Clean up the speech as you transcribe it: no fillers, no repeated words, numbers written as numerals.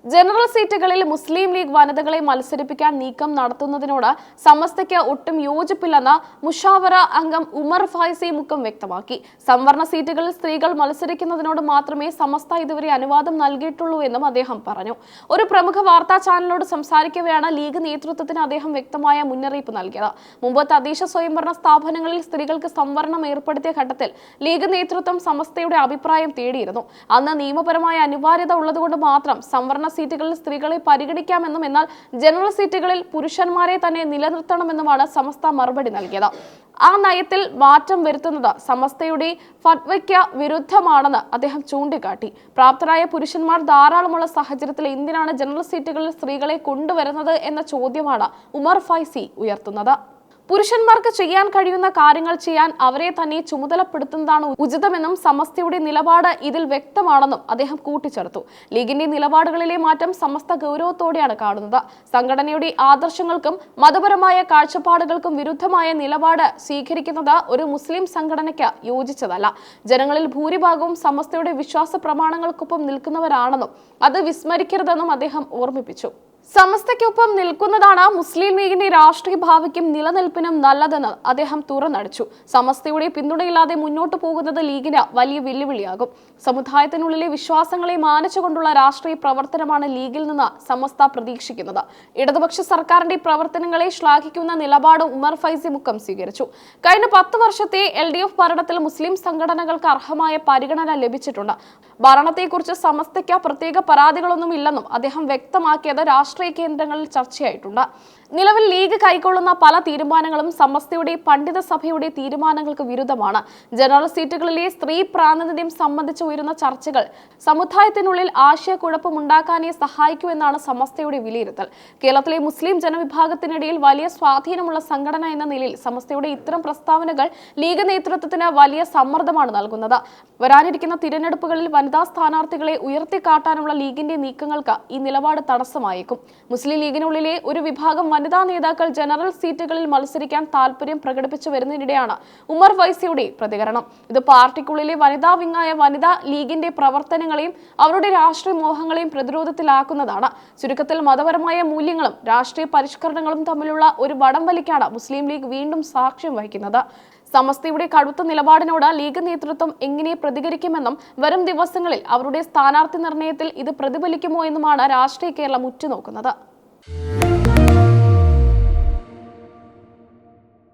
General സീറ്റുകളിൽ മുസ്ലിം league വനിതകളെ മത്സരിപ്പിക്കാൻ നീക്കം നടത്തുന്നതിനോട് സമസ്തയ്ക്ക് ഒട്ടും യോജിപ്പില്ലെന്ന് മുഷാവറ അംഗം ഉമർ ഫൈസി മുക്കം വ്യക്തമാക്കി. സംവരണ സീറ്റുകളിൽ സ്ത്രീകൾ മത്സരിക്കുന്നതിനോട് മാത്രമേ സമസ്ത ഇതുവരെ അനുവാദം നൽകിയിട്ടുള്ളൂ എന്നും അദ്ദേഹം പറഞ്ഞു. ഒരു പ്രമുഖ വാർത്താ ചാനലിനോട് സംസാരിക്കവെയാണ് ലീഗ് നേതൃത്വത്തിന് അദ്ദേഹം വ്യക്തമായ മുന്നറിയിപ്പ് നൽകിയത്. മുമ്പ് തദ്ദേശ സ്വയംഭരണ സ്ഥാപനങ്ങളിൽ സ്ത്രീകൾക്ക് സംവരണം ഏർപ്പെടുത്തിയ ഘട്ടത്തിൽ ലീഗ് നേതൃത്വം സമസ്തയുടെ അഭിപ്രായം തേടിയിരുന്നു. അന്ന് നിയമപരമായ അനിവാര്യത ഉള്ളതുകൊണ്ട് മാത്രം സംവരണ സീറ്റുകളിൽ സ്ത്രീകളെ പരിഗണിക്കാമെന്നും എന്നാൽ ജനറൽ സീറ്റുകളിൽ പുരുഷന്മാരെ തന്നെ നിലനിർത്തണമെന്നുമാണ് സമസ്ത മറുപടി നൽകിയത്. ആ നയത്തിൽ മാറ്റം വരുത്തുന്നത് സമസ്തയുടെ ഫത്വയ്ക്ക് വിരുദ്ധമാണെന്ന് അദ്ദേഹം ചൂണ്ടിക്കാട്ടി. പ്രാപ്തരായ പുരുഷന്മാർ ധാരാളമുള്ള സാഹചര്യത്തിൽ എന്തിനാണ് ജനറൽ സീറ്റുകളിൽ സ്ത്രീകളെ കൊണ്ടുവരുന്നത് എന്ന ചോദ്യമാണ് ഉമർ ഫൈസി ഉയർത്തുന്നത്. പുരുഷന്മാർക്ക് ചെയ്യാൻ കഴിയുന്ന കാര്യങ്ങൾ ചെയ്യാൻ അവരെ തന്നെ ചുമതലപ്പെടുത്തുന്നതാണ് ഉചിതമെന്നും സമസ്തയുടെ നിലപാട് ഇതിൽ വ്യക്തമാണെന്നും അദ്ദേഹം കൂട്ടിച്ചേർത്തു. ലീഗിന്റെ നിലപാടുകളിലെ മാറ്റം സമസ്ത ഗൗരവത്തോടെയാണ് കാണുന്നത്. സംഘടനയുടെ ആദർശങ്ങൾക്കും മതപരമായ കാഴ്ചപ്പാടുകൾക്കും വിരുദ്ധമായ നിലപാട് സ്വീകരിക്കുന്നത് ഒരു മുസ്ലിം സംഘടനയ്ക്ക് യോജിച്ചതല്ല. ജനങ്ങളിൽ ഭൂരിഭാഗവും സമസ്തയുടെ വിശ്വാസ പ്രമാണങ്ങൾക്കൊപ്പം നിൽക്കുന്നവരാണെന്നും അത് വിസ്മരിക്കരുതെന്നും അദ്ദേഹം ഓർമ്മിപ്പിച്ചു. സമസ്തയ്ക്കൊപ്പം നിൽക്കുന്നതാണ് മുസ്ലിം ലീഗിന്റെ രാഷ്ട്രീയ ഭാവിക്കും നിലനിൽപ്പിനും നല്ലതെന്ന് അദ്ദേഹം തുറന്നടിച്ചു. സമസ്തയുടെ പിന്തുണയില്ലാതെ മുന്നോട്ടു പോകുന്നത് ലീഗിന് വലിയ വെല്ലുവിളിയാകും. സമുദായത്തിനുള്ളിലെ വിശ്വാസങ്ങളെ മാനിച്ചുകൊണ്ടുള്ള രാഷ്ട്രീയ പ്രവർത്തനമാണ് ലീഗിൽ നിന്ന് സമസ്ത പ്രതീക്ഷിക്കുന്നത്. ഇടതുപക്ഷ സർക്കാരിന്റെ പ്രവർത്തനങ്ങളെ ശ്ലാഘിക്കുന്ന നിലപാട് ഉമർ ഫൈസി മുക്കം സ്വീകരിച്ചു. കഴിഞ്ഞ 10 വർഷത്തെ LDF ഭരണത്തിൽ മുസ്ലിം സംഘടനകൾക്ക് അർഹമായ പരിഗണന ലഭിച്ചിട്ടുണ്ട്. ഭരണത്തെക്കുറിച്ച് സമസ്തയ്ക്ക് പ്രത്യേക പരാതികളൊന്നുമില്ലെന്നും അദ്ദേഹം വ്യക്തമാക്കിയത് രാഷ്ട്രീയ കേന്ദ്രങ്ങളിൽ ചർച്ചയായിട്ടുണ്ട്. നിലവിൽ ലീഗ് കൈക്കൊള്ളുന്ന പല തീരുമാനങ്ങളും സമസ്തയുടെ പണ്ഡിത സഭയുടെ തീരുമാനങ്ങൾക്ക് വിരുദ്ധമാണ്. ജനറൽ സീറ്റുകളിലെ സ്ത്രീ പ്രാതിനിധ്യം സംബന്ധിച്ച് ഉയരുന്ന ചർച്ചകൾ സമുദായത്തിനുള്ളിൽ ആശയക്കുഴപ്പമുണ്ടാക്കാനേ സഹായിക്കൂ എന്നാണ് സമസ്തയുടെ വിലയിരുത്തൽ. കേരളത്തിലെ മുസ്ലിം ജനവിഭാഗത്തിനിടയിൽ വലിയ സ്വാധീനമുള്ള സംഘടന എന്ന നിലയിൽ സമസ്തയുടെ ഇത്തരം പ്രസ്താവനകൾ ലീഗ് നേതൃത്വത്തിന് വലിയ സമ്മർദ്ദമാണ് നൽകുന്നത്. വരാനിരിക്കുന്ന തിരഞ്ഞെടുപ്പുകളിൽ വനിതാ സ്ഥാനാർത്ഥികളെ ഉയർത്തിക്കാട്ടാനുള്ള ലീഗിന്റെ നീക്കങ്ങൾക്ക് ഈ നിലപാട് തടസ്സമായേക്കും. മുസ്ലിം ലീഗിനുള്ളിലെ ഒരു വിഭാഗം വനിതാ നേതാക്കൾ ജനറൽ സീറ്റുകളിൽ മത്സരിക്കാൻ താൽപര്യം പ്രകടിപ്പിച്ചു വരുന്നതിനിടെയാണ് ഉമർ ഫൈസിയുടെ പ്രതികരണം. ഇത് പാർട്ടിക്കുള്ളിലെ വനിതാ വിങ്ങായ വനിതാ ലീഗിന്റെ പ്രവർത്തനങ്ങളെയും അവരുടെ രാഷ്ട്രീയ മോഹങ്ങളെയും പ്രതിരോധത്തിലാക്കുന്നതാണ്. ചുരുക്കത്തിൽ മതപരമായ മൂല്യങ്ങളും രാഷ്ട്രീയ പരിഷ്കരണങ്ങളും തമ്മിലുള്ള ഒരു വടംവലിക്കാണ് മുസ്ലിം ലീഗ് വീണ്ടും സാക്ഷ്യം വഹിക്കുന്നത്. സമസ്തയുടെ കടുത്ത നിലപാടിനോട് ലീഗ് നേതൃത്വം എങ്ങനെ പ്രതികരിക്കുമെന്നും വരും ദിവസങ്ങളിൽ അവരുടെ സ്ഥാനാർത്ഥി നിർണയത്തിൽ ഇത് പ്രതിഫലിക്കുമോ എന്നുമാണ് രാഷ്ട്രീയ കേരളം ഉറ്റുനോക്കുന്നത്.